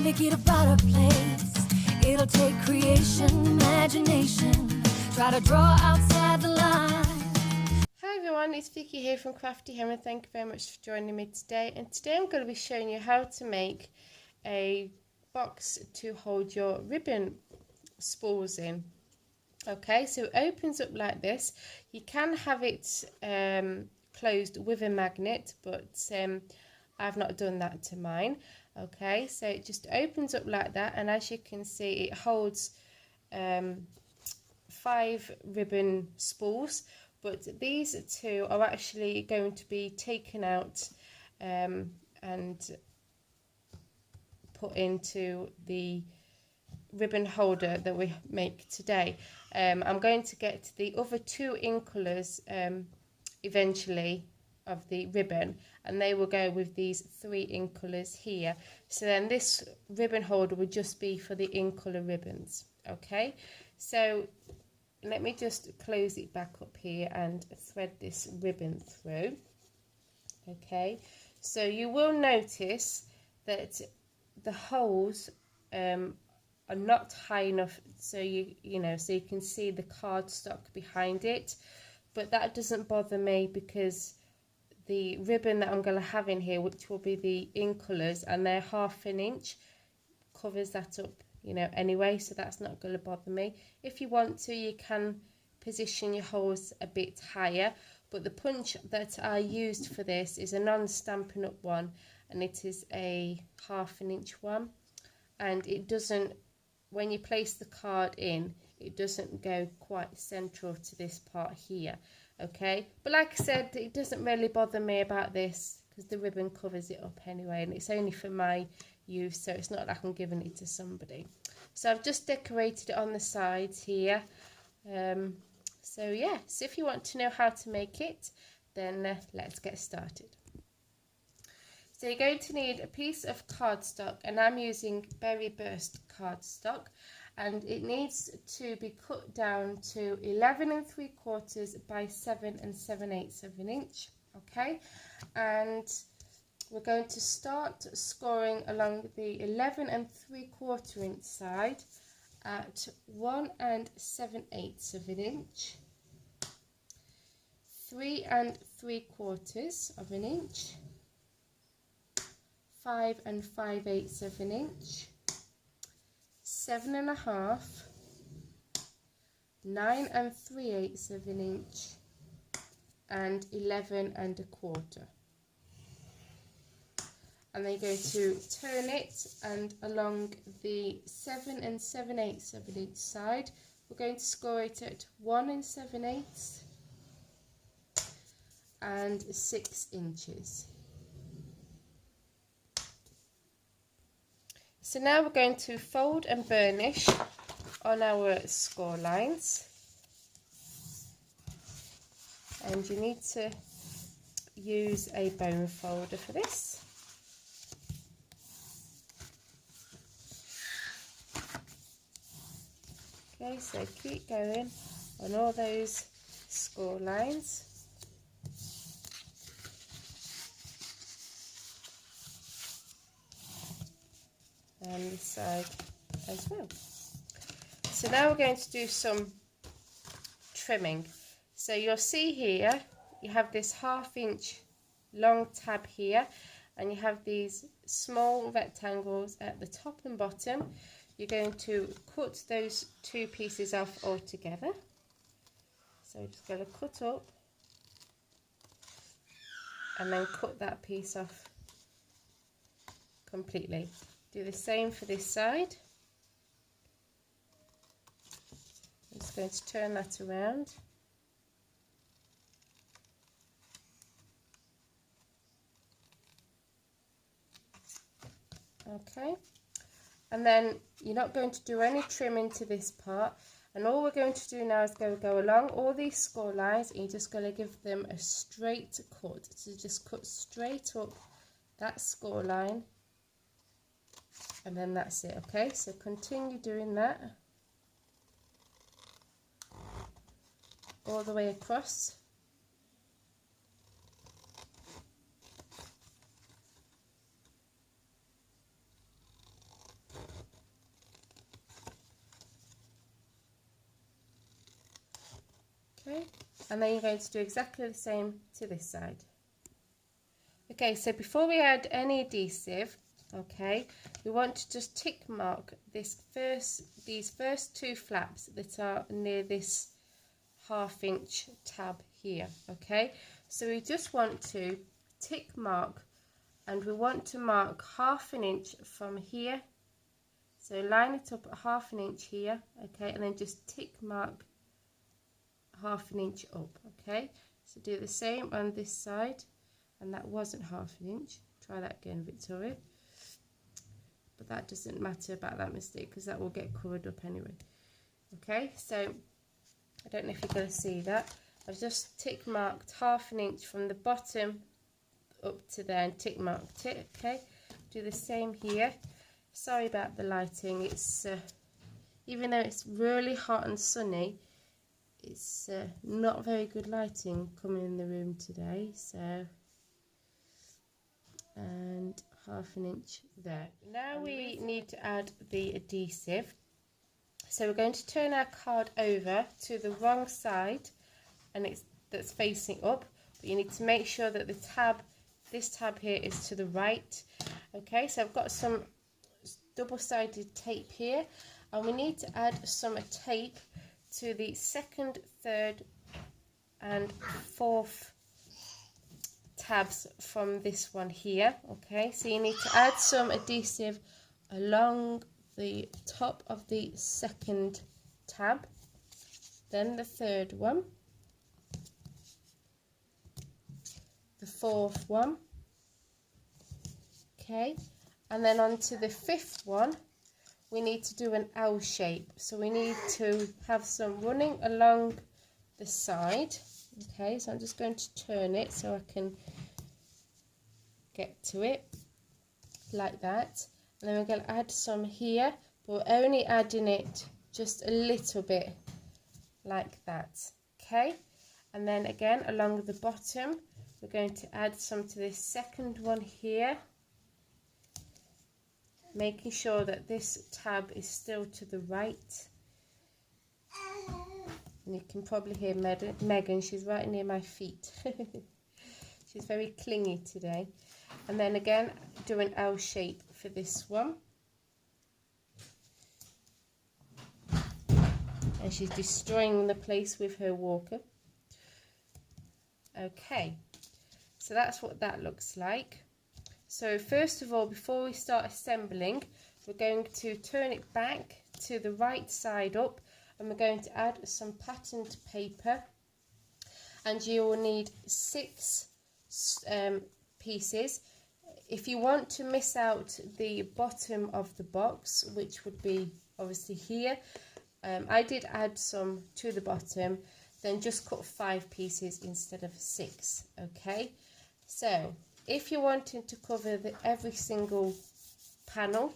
make it a brighter place. It'll take creation, imagination. Try to draw outside the line. Hi everyone, it's Vicky here from Crafty Hem, and thank you very much for joining me today. And today I'm going to be showing you how to make a box to hold your ribbon spools in. Okay, so it opens up like this. You can have it closed with a magnet, but I've not done that to mine. Okay, so it just opens up like that, and as you can see, it holds 5 ribbon spools, but these 2 are actually going to be taken out and put into the ribbon holder that we make today. I'm going to get the other 2 in colours eventually of the ribbon, and they will go with these 3 in colours here. So then this ribbon holder would just be for the in colour ribbons. Okay, so let me just close it back up here and thread this ribbon through. Okay, so you will notice that the holes are not high enough, so you can see the cardstock behind it, but that doesn't bother me because the ribbon that I'm going to have in here, which will be the in colours, and they're 1/2 inch, covers that up anyway, so that's not going to bother me. If you want to, you can position your holes a bit higher, but the punch that I used for this is a non-Stampin' Up one, and it is a 1/2 inch one, and it doesn't, when you place the card in, it doesn't go quite central to this part here. Okay, but like I said, it doesn't really bother me about this because the ribbon covers it up anyway, and it's only for my use, so it's not like I'm giving it to somebody. So I've just decorated it on the sides here. So yeah, so if you want to know how to make it, then let's get started. So you're going to need a piece of cardstock, and I'm using Berry Burst cardstock, and it needs to be cut down to 11 3/4 by 7 7/8 of an inch. Okay, and we're going to start scoring along the 11 3/4 inch side at 1 7/8 of an inch, 3 3/4 of an inch, 5 5/8 of an inch, 7 1/2, 9 3/8 of an inch, and 11 1/4. And then you're going to turn it, and along the 7 7/8 of an inch side, we're going to score it at 1 7/8 and 6 inches. So now we're going to fold and burnish on our score lines, and you need to use a bone folder for this. Okay, so keep going on all those score lines. And this side as well. So now we're going to do some trimming. So you'll see here you have this 1/2 inch long tab here, and you have these small rectangles at the top and bottom. You're going to cut those 2 pieces off all together. So just going to cut up and then cut that piece off completely. Do the same for this side. I'm just going to turn that around. Okay, and then you're not going to do any trimming to this part, and all we're going to do now is go along all these score lines, and you're just going to give them a straight cut. So just cut straight up that score line, and then that's it. Okay, so continue doing that all the way across. Okay, and then you're going to do exactly the same to this side. Okay, so before we add any adhesive, okay, we want to just tick mark these first two flaps that are near this 1/2 inch tab here. Okay, so we just want to tick mark, and we want to mark 1/2 inch from here. So line it up at 1/2 inch here, okay, and then just tick mark 1/2 inch up. Okay, so do the same on this side, and that wasn't 1/2 inch. Try that again, Victoria. But that doesn't matter about that mistake because that will get covered up anyway. Okay, so I don't know if you're going to see that. I've just tick marked 1/2 inch from the bottom up to there and tick marked it. Okay, do the same here. Sorry about the lighting. It's even though it's really hot and sunny, it's not very good lighting coming in the room today. So, and 1/2 inch there. Now we need to add the adhesive. So we're going to turn our card over to the wrong side, and that's facing up. But you need to make sure that this tab here is to the right. Okay, so I've got some double-sided tape here, and we need to add some tape to the 2nd, 3rd and 4th tabs from this one here. Okay, so you need to add some adhesive along the top of the 2nd tab, then the 3rd one, the 4th one, okay, and then onto the 5th one. We need to do an L shape, so we need to have some running along the side. Okay, so I'm just going to turn it so I can get to it like that, and then we're going to add some here, but we're only adding it just a little bit like that. Okay, and then again along the bottom we're going to add some to this 2nd one here, making sure that this tab is still to the right. And you can probably hear Megan, she's right near my feet. She's very clingy today. And then again, do an L shape for this one. And she's destroying the place with her walker. Okay, so that's what that looks like. So first of all, before we start assembling, we're going to turn it back to the right side up, and we're going to add some patterned paper, and you will need 6 pieces. If you want to miss out the bottom of the box, which would be obviously here, I did add some to the bottom, then just cut 5 pieces instead of 6. Okay, so if you're wanting to cover every single panel,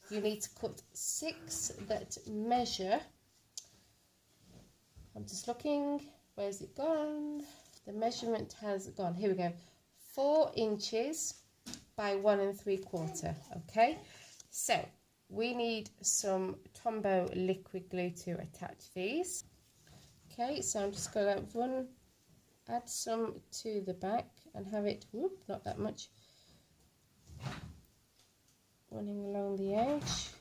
you need to cut 6 that measure, I'm just looking, where's it gone? The measurement has gone, here we go, 4 inches by 1 3/4. Okay, so we need some Tombow liquid glue to attach these. Okay, so I'm just going to add some to the back and have it, whoop, not that much, running along the edge,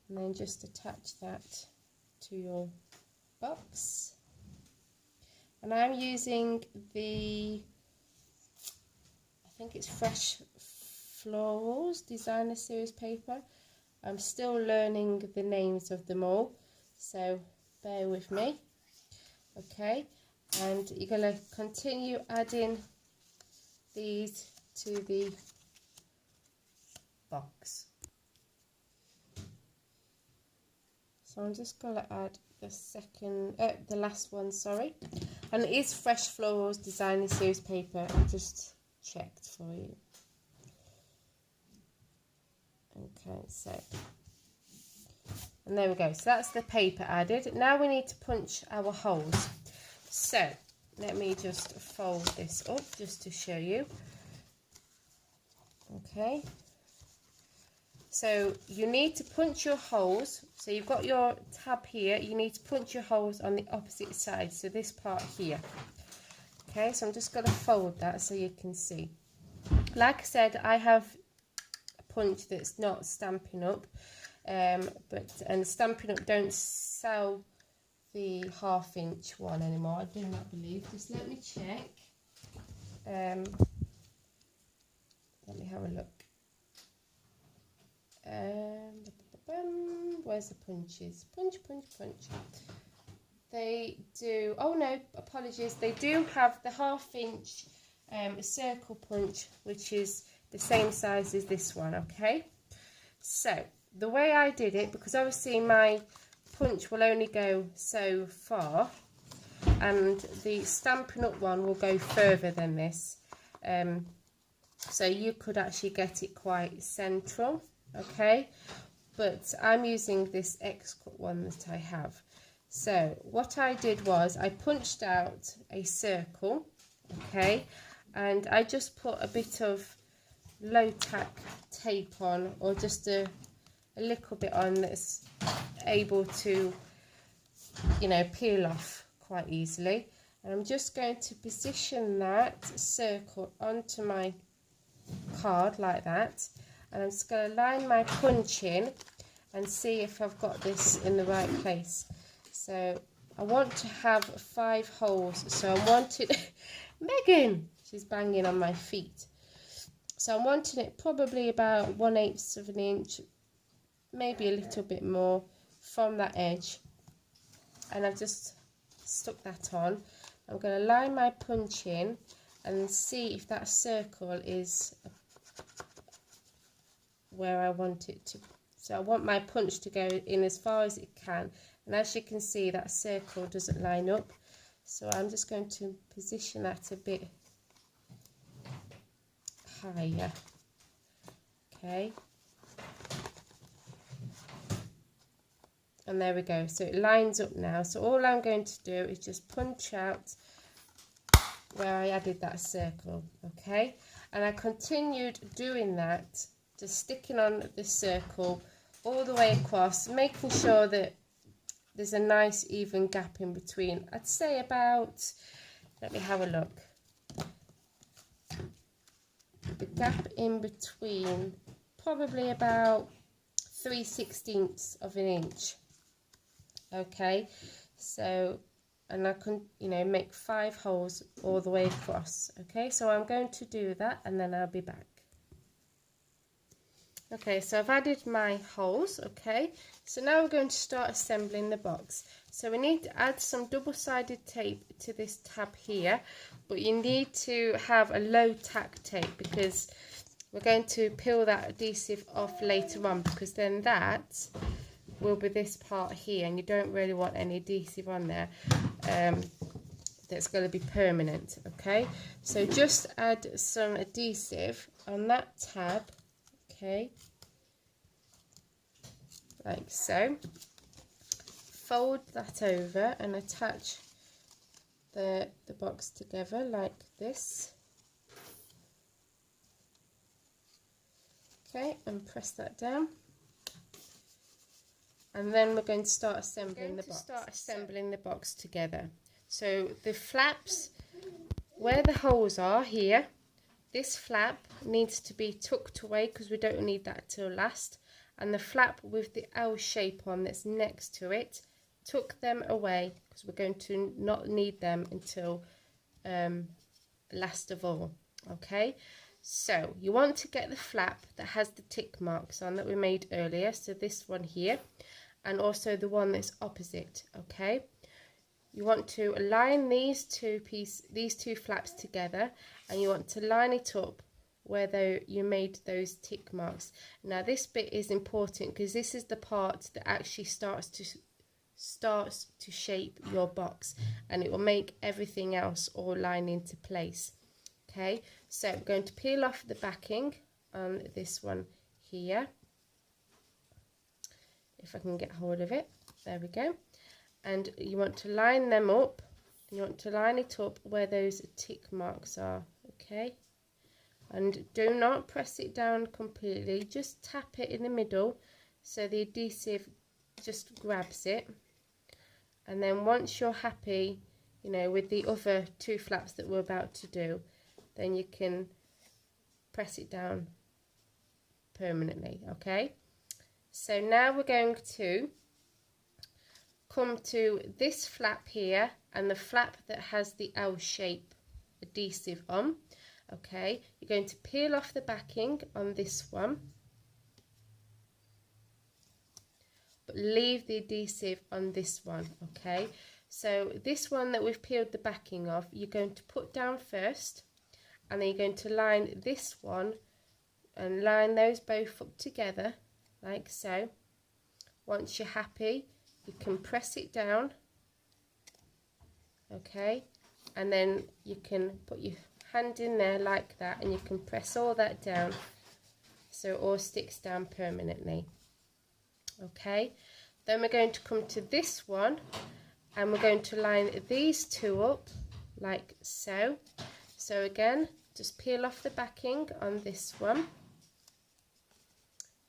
and then just attach that to your box. And I'm using the, I think it's Fresh Florals Designer Series paper. I'm still learning the names of them all, so bear with me. Okay, and you're going to continue adding these to the box. So I'm just going to add the last one, sorry, and it is Fresh Florals Designer Series paper. I just checked for you. Okay, so, and there we go. So that's the paper added. Now we need to punch our holes. So let me just fold this up just to show you. Okay, So you need to punch your holes. So you've got your tab here. You need to punch your holes on the opposite side. So this part here. Okay, so I'm just going to fold that so you can see. Like I said, I have a punch that's not Stampin' Up. And Stampin' Up don't sell the 1/2 inch one anymore. I do not believe. Just let me check. Let me have a look. Where's the punches? Punch. They do, oh no, apologies. They do have the 1/2 inch circle punch, which is the same size as this one, okay? So, the way I did it, because obviously my punch will only go so far, and the Stampin' Up one will go further than this. So you could actually get it quite central, okay? But I'm using this X-cut one that I have. So what I did was I punched out a circle, okay? And I just put a bit of low tack tape on, or just a little bit on that's able to, you know, peel off quite easily. And I'm just going to position that circle onto my card like that, and I'm just going to line my punch in and see if I've got this in the right place. So I want to have 5 holes, so I'm wanting Megan, she's banging on my feet. So I'm wanting it probably about 1/8 of an inch, maybe a little bit more from that edge, and I've just stuck that on. I'm going to line my punch in and see if that circle is where I want it to. So I want my punch to go in as far as it can, and as you can see, that circle doesn't line up, so I'm just going to position that a bit higher. Okay, and there we go, so it lines up now. So all I'm going to do is just punch out where I added that circle, okay? And I continued doing that, just sticking on the circle all the way across, making sure that there's a nice even gap in between. I'd say about, let me have a look, the gap in between, probably about 3/16 of an inch, okay? So, and I can, you know, make 5 holes all the way across, okay? So I'm going to do that, and then I'll be back. Okay, so I've added my holes, okay? So now we're going to start assembling the box. So we need to add some double-sided tape to this tab here, but you need to have a low tack tape, because we're going to peel that adhesive off later on, because then that will be this part here, and you don't really want any adhesive on there that's going to be permanent, okay? So just add some adhesive on that tab, okay, like so. Fold that over and attach the box together like this, okay, and press that down. And then we're going to start assembling the box together. So the flaps, where the holes are here, this flap needs to be tucked away because we don't need that till last. And the flap with the L shape on that's next to it, tuck them away because we're going to not need them until last of all. Okay, so you want to get the flap that has the tick marks on that we made earlier, so this one here, and also the one that's opposite. Okay, you want to align these two flaps together, and you want to line it up where you made those tick marks. Now this bit is important because this is the part that actually starts to shape your box, and it will make everything else all line into place. Okay, so I'm going to peel off the backing on this one here, if I can get hold of it. There we go. And you want to line them up. You want to line it up where those tick marks are. Okay, and do not press it down completely, just tap it in the middle so the adhesive just grabs it. And then once you're happy, you know, with the other 2 flaps that we're about to do, then you can press it down permanently. Okay, so now we're going to come to this flap here and the flap that has the L shape adhesive on. Okay, you're going to peel off the backing on this one, but leave the adhesive on this one. Okay, so this one that we've peeled the backing of, you're going to put down first, and then you're going to line this one and line those both up together like so. Once you're happy, you can press it down, okay, and then you can put your hand in there like that, and you can press all that down so it all sticks down permanently. Okay, then we're going to come to this one and we're going to line these 2 up like so. So again, just peel off the backing on this one.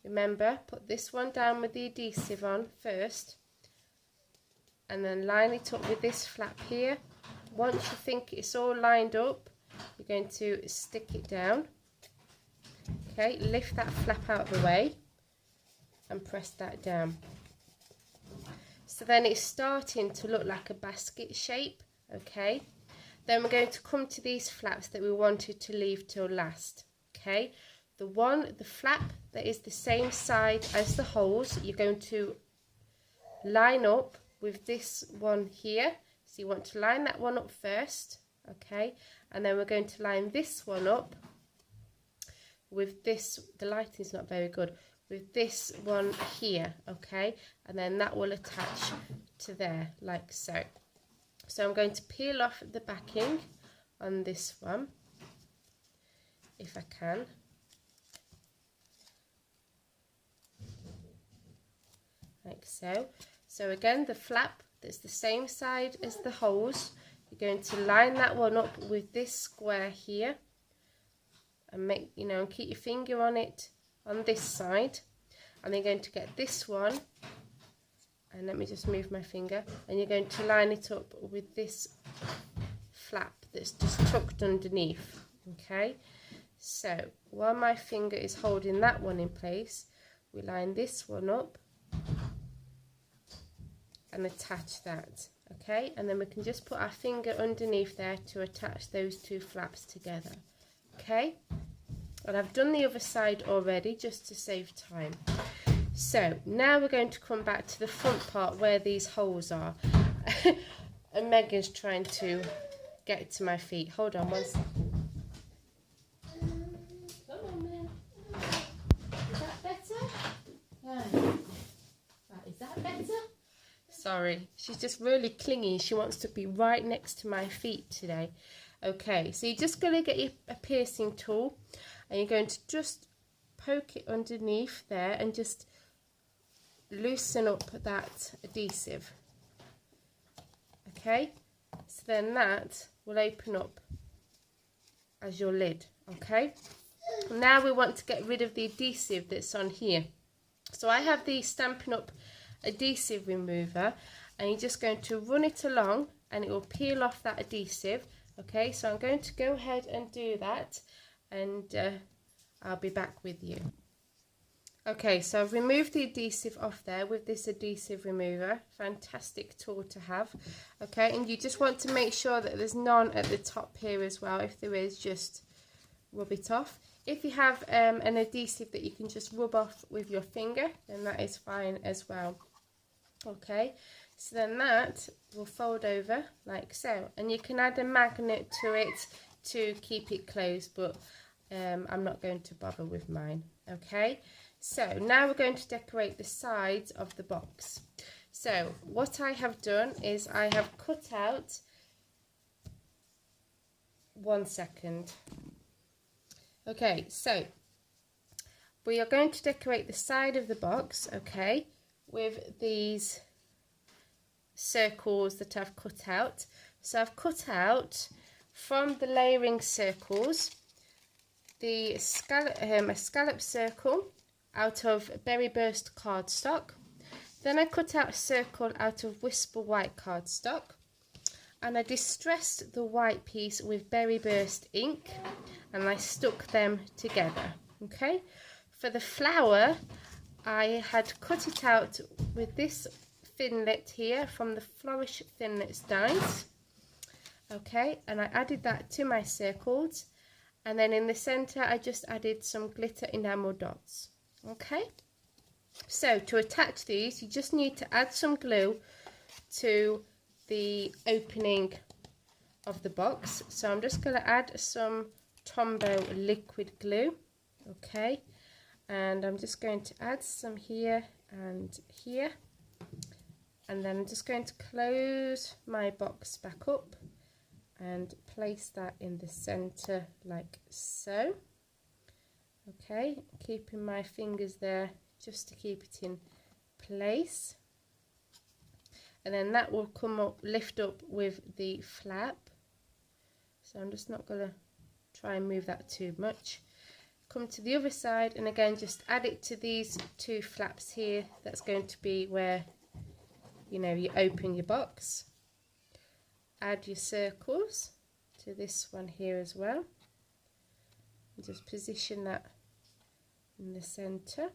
Remember, put this one down with the adhesive on first, and then line it up with this flap here. Once you think it's all lined up, you're going to stick it down. Okay, lift that flap out of the way and press that down. So then it's starting to look like a basket shape. Okay, then we're going to come to these flaps that we wanted to leave till last. Okay, the flap that is the same side as the holes, you're going to line up with this one here. So you want to line that one up first, okay, and then we're going to line this one up with this, the lighting's not very good, with this one here, okay, and then that will attach to there like so. So I'm going to peel off the backing on this one if I can. Like so. So again, the flap that's the same side as the holes, you're going to line that one up with this square here, and make, you know, keep your finger on it on this side, and then you're going to get this one, and let me just move my finger, and you're going to line it up with this flap that's just tucked underneath. Okay, so while my finger is holding that one in place, we line this one up and attach that. Okay, and then we can just put our finger underneath there to attach those 2 flaps together. Okay, and I've done the other side already just to save time. So now we're going to come back to the front part where these holes are. And Megan's trying to get to my feet. Hold on one second. Come on, man. Is that better? Right, is that better? Sorry, she's just really clingy. She wants to be right next to my feet today. Okay, so you're just going to get a piercing tool, and you're going to just poke it underneath there and just loosen up that adhesive. Okay, so then that will open up as your lid. Okay, now we want to get rid of the adhesive that's on here. So I have the Stampin' Up! Adhesive remover, and you're just going to run it along and it will peel off that adhesive. Okay, so I'm going to go ahead and do that, and I'll be back with you. Okay, so I've removed the adhesive off there with this adhesive remover. Fantastic tool to have. Okay, and you just want to make sure that there's none at the top here as well. If there is, just rub it off. If you have an adhesive that you can just rub off with your finger, then that is fine as well. Okay, so then that will fold over like so, and you can add a magnet to it to keep it closed, but I'm not going to bother with mine. Okay, so now we're going to decorate the sides of the box. So what I have done is I have cut out, one second. Okay, so we are going to decorate the side of the box, okay, with these circles that I've cut out. So I've cut out from the layering circles a scallop circle out of Berry Burst cardstock. Then I cut out a circle out of Whisper White cardstock, and I distressed the white piece with Berry Burst ink, and I stuck them together. Okay, for the flower, I had cut it out with this Thinlit here from the Flourish Thinlits dies. Okay, and I added that to my circles, and then in the center I just added some glitter enamel dots. Okay, so to attach these, you just need to add some glue to the opening of the box. So I'm just going to add some Tombow liquid glue. Okay, and I'm just going to add some here and here, and then I'm just going to close my box back up and place that in the center like so. Okay, keeping my fingers there just to keep it in place, and then that will come up, lift up with the flap. So I'm just not going to try and move that too much. Come to the other side, and again just add it to these two flaps here. That's going to be where, you know, you open your box. Add your circles to this one here as well, and just position that in the center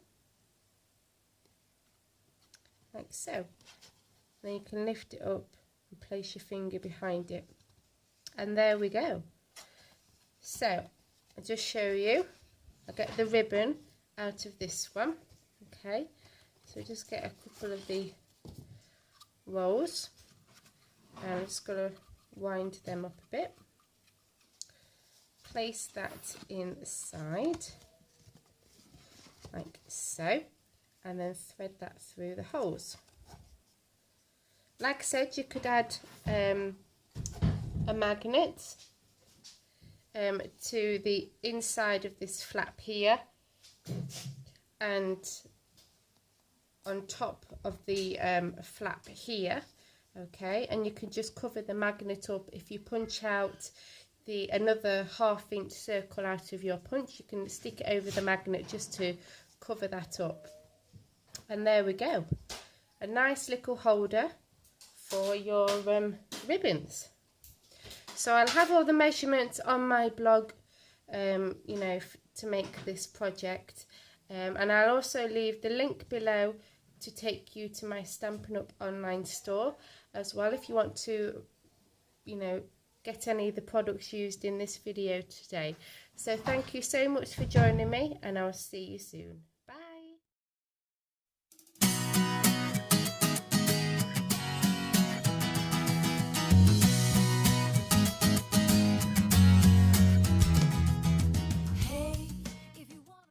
like so. Then you can lift it up and place your finger behind it, and there we go. So I'll just show you. I get the ribbon out of this one. Okay, so just get a couple of the rolls, and I'm just going to wind them up a bit. Place that inside like so, and then thread that through the holes. Like I said, you could add a magnet to the inside of this flap here, and on top of the flap here. Okay, and you can just cover the magnet up. If you punch out another 1/2 inch circle out of your punch, you can stick it over the magnet just to cover that up. And there we go, a nice little holder for your ribbons. So I'll have all the measurements on my blog, you know, to make this project, and I'll also leave the link below to take you to my Stampin' Up online store as well, if you want to, you know, get any of the products used in this video today. So thank you so much for joining me, and I'll see you soon.